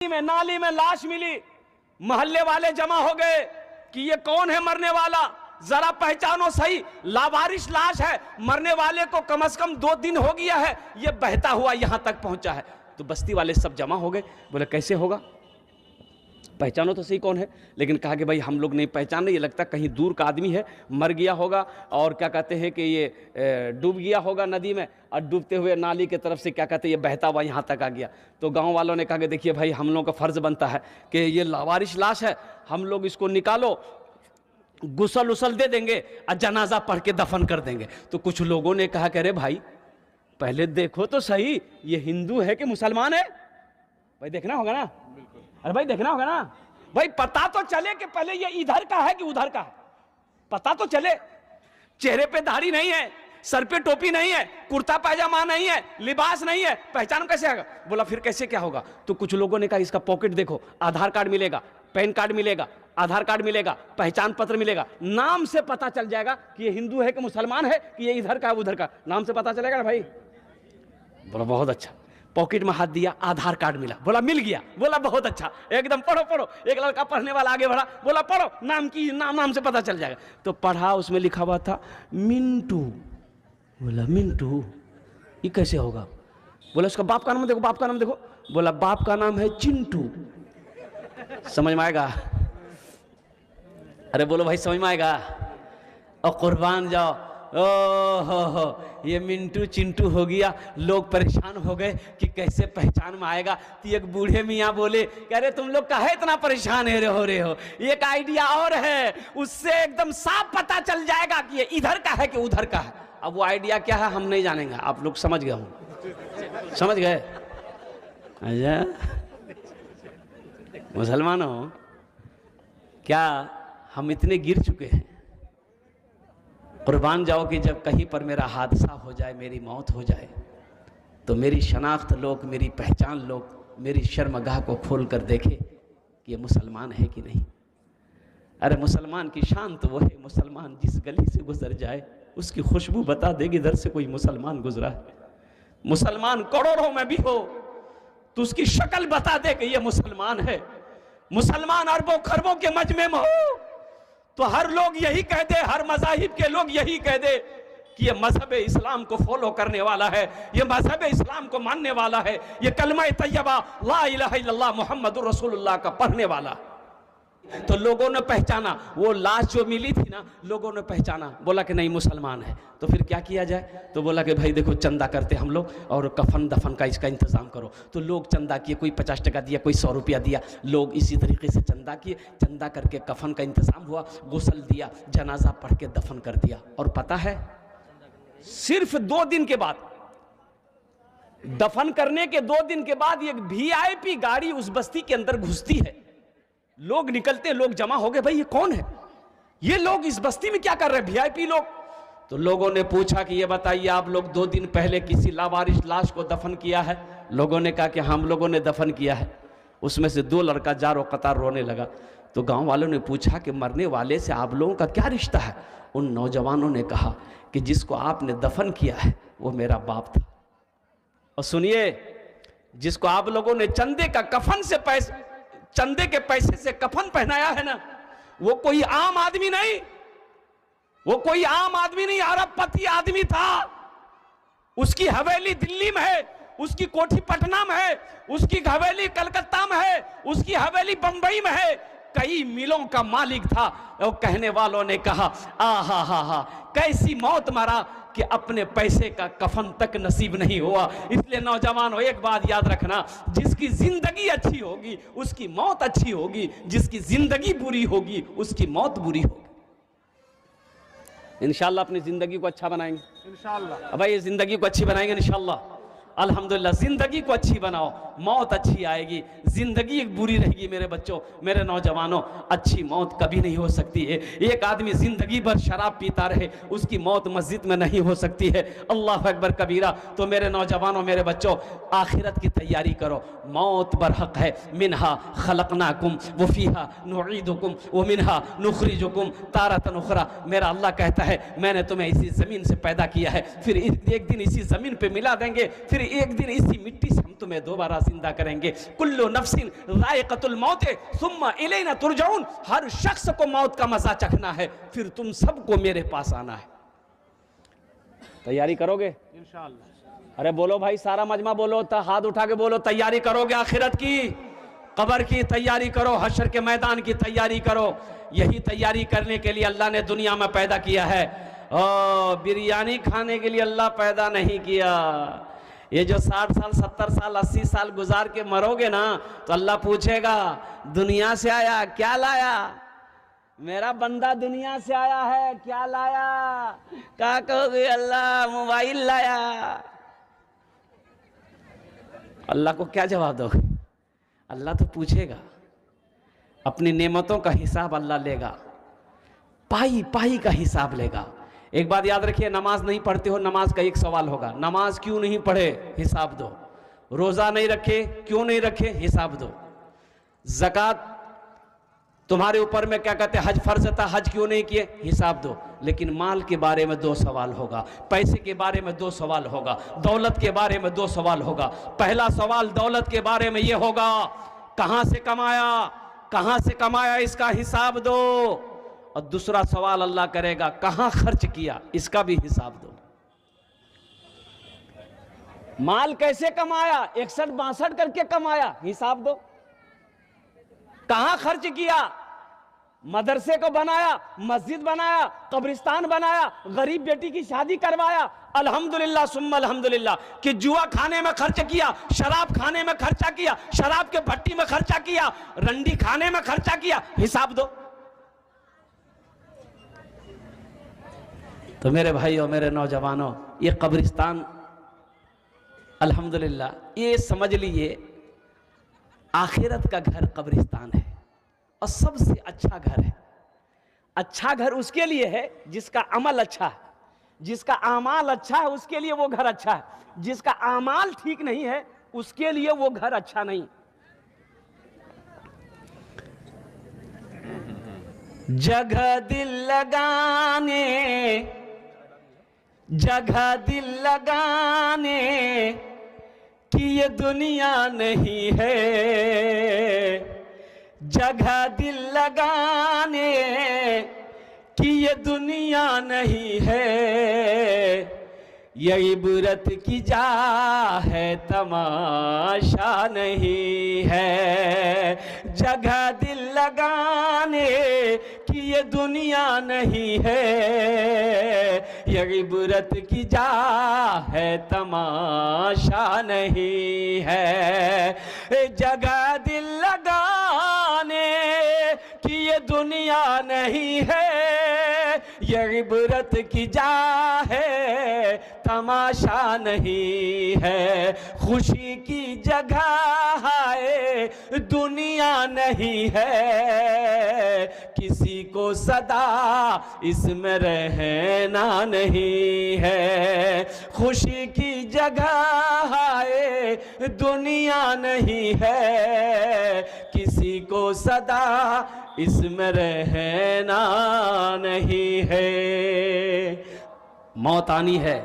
नाली में लाश मिली, मोहल्ले वाले जमा हो गए कि ये कौन है मरने वाला, जरा पहचानो सही। लावारिश लाश है, मरने वाले को कम से कम 2 दिन हो गया है, ये बहता हुआ यहां तक पहुंचा है। तो बस्ती वाले सब जमा हो गए, बोले कैसे होगा, पहचानो तो सही कौन है। लेकिन कहा कि भाई हम लोग नहीं पहचान रहे, ये लगता कहीं दूर का आदमी है, मर गया होगा और क्या कहते हैं कि ये डूब गया होगा नदी में, और डूबते हुए नाली के तरफ से क्या कहते हैं ये बहता हुआ यहाँ तक आ गया। तो गांव वालों ने कहा कि देखिए भाई हम लोगों का फ़र्ज़ बनता है कि ये लावारिश लाश है, हम लोग इसको निकालो, गुसल उसल दे देंगे और जनाजा पढ़ के दफन कर देंगे। तो कुछ लोगों ने कहा कि अरे भाई पहले देखो तो सही, ये हिंदू है कि मुसलमान है, भाई देखना होगा ना। अरे भाई देखना होगा ना भाई, पता तो चले कि पहले ये इधर का है कि उधर का है, पता तो चले। चेहरे पे दाढ़ी नहीं है, सर पे टोपी नहीं है, कुर्ता पैजामा नहीं है, लिबास नहीं है, पहचान कैसे आएगा। बोला फिर कैसे क्या होगा। तो कुछ लोगों ने कहा इसका पॉकेट देखो, आधार कार्ड मिलेगा, पैन कार्ड मिलेगा, आधार कार्ड मिलेगा, पहचान पत्र मिलेगा, नाम से पता चल जाएगा कि ये हिंदू है कि मुसलमान है कि ये इधर का है उधर का, नाम से पता चलेगा ना भाई। बोला बहुत अच्छा। पॉकेट में हाथ दिया, आधार कार्ड मिला, बोला मिल गया, बोला बहुत अच्छा, एकदम पढ़ो पढ़ो। एक लड़का पढ़ने वाला आगे बढ़ा, बोला पढ़ो, नाम की नाम से पता चल जाएगा। तो पढ़ा, उसमें लिखा हुआ था मिंटू। बोला मिंटू ये कैसे होगा। बोला उसका बाप का नाम देखो, बाप का नाम देखो। बोला बाप का नाम है चिंटू। समझ में आएगा। अरे बोलो भाई समझ में आएगा। और कुर्बान जाओ, ओहो ये मिंटू चिंटू हो गया। लोग परेशान हो गए कि कैसे पहचान में आएगा। तो एक बूढ़े मियाँ बोले कह रहे तुम लोग काहे इतना परेशान हो रहे हो, एक आइडिया और है, उससे एकदम साफ पता चल जाएगा कि ये इधर का है कि उधर का है। अब वो आइडिया क्या है हम नहीं जानेंगे, आप लोग समझ गए हो, समझ गए। अच्छा मुसलमानों, क्या हम इतने गिर चुके हैं, कुर्बान जाओ कि जब कहीं पर मेरा हादसा हो जाए, मेरी मौत हो जाए, तो मेरी शनाख्त लोग, मेरी पहचान लोग मेरी शर्मगाह को खोल कर देखे कि ये मुसलमान है कि नहीं। अरे मुसलमान की शान तो वो है, मुसलमान जिस गली से गुजर जाए उसकी खुशबू बता देगी इधर से कोई मुसलमान गुजरा है। मुसलमान करोड़ों में भी हो तो उसकी शक्ल बता दे कि ये मुसलमान है। मुसलमान अरबों खरबों के मजमे में हो तो हर लोग यही कह दे, हर मज़ाहिब के लोग यही कह दे कि ये मजहब इस्लाम को फॉलो करने वाला है, ये मजहब इस्लाम को मानने वाला है, ये कलमा तैयबा ला इलाहा इल्लल्लाह मुहम्मदुर रसूलुल्लाह का पढ़ने वाला। तो लोगों ने पहचाना, वो लाश जो मिली थी ना, लोगों ने पहचाना, बोला कि नहीं मुसलमान है। तो फिर क्या किया जाए। तो बोला कि भाई देखो चंदा करते हम लोग और कफन दफन का इसका इंतज़ाम करो। तो लोग चंदा किए, कोई 50 टका दिया, कोई 100 रुपया दिया, लोग इसी तरीके से चंदा किए। चंदा करके कफन का इंतज़ाम हुआ, गुस्ल दिया, जनाजा पढ़ के दफन कर दिया। और पता है सिर्फ 2 दिन के बाद, दफन करने के 2 दिन के बाद एक VIP गाड़ी उस बस्ती के अंदर घुसती है। लोग निकलते, लोग जमा हो गए, भाई ये कौन है, ये लोग इस बस्ती में क्या कर रहे हैं, VIP लोग। तो लोगों ने पूछा कि ये बताइए आप लोग 2 दिन पहले किसी लावारिश लाश को दफन किया है। लोगों ने कहा कि हम लोगों ने दफन किया है। उसमें से 2 लड़का जारो कतार रोने लगा। तो गांव वालों ने पूछा कि मरने वाले से आप लोगों का क्या रिश्ता है। उन नौजवानों ने कहा कि जिसको आपने दफन किया है वो मेरा बाप था। और सुनिए, जिसको आप लोगों ने चंदे का कफन से चंदे के पैसे से कफन पहनाया है ना, वो कोई आम आदमी नहीं, वो कोई आम आदमी नहीं, अरबपति आदमी था। उसकी हवेली दिल्ली में है, उसकी कोठी पटना में है, उसकी हवेली कलकत्ता में है, उसकी हवेली बंबई में है, कई मिलों का मालिक था। और कहने वालों ने कहा आहा हा हा कैसी मौत मरा कि अपने पैसे का कफन तक नसीब नहीं हुआ। इसलिए नौजवानों एक बात याद रखना, जिसकी जिंदगी अच्छी होगी उसकी मौत अच्छी होगी, जिसकी जिंदगी बुरी होगी उसकी मौत बुरी होगी। इंशाअल्लाह अपनी जिंदगी को अच्छा बनाएंगे, इंशाअल्लाह भाई ये जिंदगी को अच्छी बनाएंगे इंशाअल्लाह। अल्हम्दुलिल्लाह, जिंदगी को अच्छी बनाओ, मौत अच्छी आएगी। जिंदगी एक बुरी रहेगी मेरे बच्चों, मेरे नौजवानों, अच्छी मौत कभी नहीं हो सकती है। एक आदमी जिंदगी भर शराब पीता रहे, उसकी मौत मस्जिद में नहीं हो सकती है। अल्लाह अकबर कबीरा। तो मेरे नौजवानों, मेरे बच्चों, आखिरत की तैयारी करो, मौत बरहक है। मिनहा खलकनाकुम व फीहा नुईदुकुम व मिनहा नुखरिजुकुम तारतन उखरा। मेरा अल्लाह कहता है मैंने तुम्हें इसी ज़मीन से पैदा किया है, फिर एक दिन इसी ज़मीन पे मिला देंगे, फिर एक दिन इसी मिट्टी से हम तुम्हें दोबारा जिंदा करेंगे। कुल्लु नफ्सिन ज़ाइक़तुल मौत सुम्मा इलैना तुरजाऊन। हर शख्स को मौत का मजा चखना है, फिर तुम सबको मेरे पास आना है। तैयारी करोगे इंशाअल्लाह? अरे बोलो भाई, सारा मजमा बोलो, हाथ उठा के बोलो, तैयारी करोगे आखिरत की, कब्र की तैयारी करो, हशर के मैदान की तैयारी करो। यही तैयारी करने के लिए अल्लाह ने दुनिया में पैदा किया है। बिरयानी खाने के लिए अल्लाह पैदा नहीं किया। ये जो 60 साल 70 साल 80 साल गुजार के मरोगे ना, तो अल्लाह पूछेगा दुनिया से आया क्या लाया? मेरा बंदा दुनिया से आया है, क्या लाया? क्या कहोगे? अल्लाह मोबाइल लाया। अल्लाह को क्या जवाब दोगे? अल्लाह तो पूछेगा, अपनी नेमतों का हिसाब अल्लाह लेगा, पाई पाई का हिसाब लेगा। एक बात याद रखिए, नमाज नहीं पढ़ते हो, नमाज का एक सवाल होगा, नमाज क्यों नहीं पढ़े? हिसाब दो। रोजा नहीं रखे, क्यों नहीं रखे? हिसाब दो। ज़कात तुम्हारे ऊपर में क्या कहते हैं, हज फर्ज था, हज क्यों नहीं किए? हिसाब दो। लेकिन माल के बारे में 2 सवाल होगा, पैसे के बारे में 2 सवाल होगा, दौलत के बारे में 2 सवाल होगा। पहला सवाल दौलत के बारे में ये होगा, कहां से कमाया, कहां से कमाया, इसका हिसाब दो। और दूसरा सवाल अल्लाह करेगा, कहां खर्च किया, इसका भी हिसाब दो। माल कैसे कमाया? 61-62 करके कमाया, हिसाब दो। कहां खर्च किया? मदरसे को बनाया, मस्जिद बनाया, कब्रिस्तान बनाया, गरीब बेटी की शादी करवाया, अल्हम्दुलिल्लाह सुम्मा अल्हम्दुलिल्लाह। कि जुआ खाने में खर्च किया, शराब खाने में खर्चा किया, शराब के भट्टी में खर्चा किया, रंडी खाने में खर्चा किया, हिसाब दो। तो मेरे भाइयों, मेरे नौजवानों, ये कब्रिस्तान अल्हम्दुलिल्लाह, ये समझ लीजिए आखिरत का घर कब्रिस्तान है, और सबसे अच्छा घर है। अच्छा घर उसके लिए है जिसका अमल अच्छा है, जिसका आमाल अच्छा है उसके लिए वो घर अच्छा है। जिसका आमाल ठीक नहीं है उसके लिए वो घर अच्छा नहीं। जगह दिल लगाने, जगह दिल लगाने कि ये दुनिया नहीं है, जगह दिल लगाने कि ये दुनिया नहीं है, ये इबरत की जा है तमाशा नहीं है। जगह दिल लगाने कि ये दुनिया नहीं है, ये इबरत की जा है तमाशा नहीं है। जगह दिल लगाने कि ये दुनिया नहीं है, ये इबरत की जा है तमाशा नहीं है। खुशी की जगह है दुनिया नहीं है, किसी को सदा इसमें रहना नहीं है। खुशी की जगह है दुनिया नहीं है, किसी को सदा इसमें रहना नहीं है। मौत आनी है,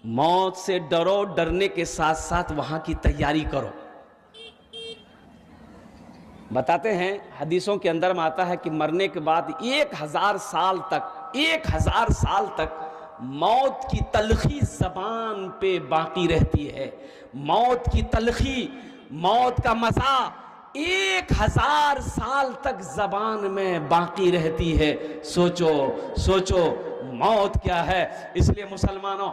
मौत से डरो, डरने के साथ साथ वहां की तैयारी करो। बताते हैं हदीसों के अंदर में आता है कि मरने के बाद 1000 साल तक, 1000 साल तक मौत की तलखी जबान पे बाकी रहती है। मौत की तलखी, मौत का मजा 1000 साल तक जबान में बाकी रहती है। सोचो सोचो मौत क्या है। इसलिए मुसलमानों,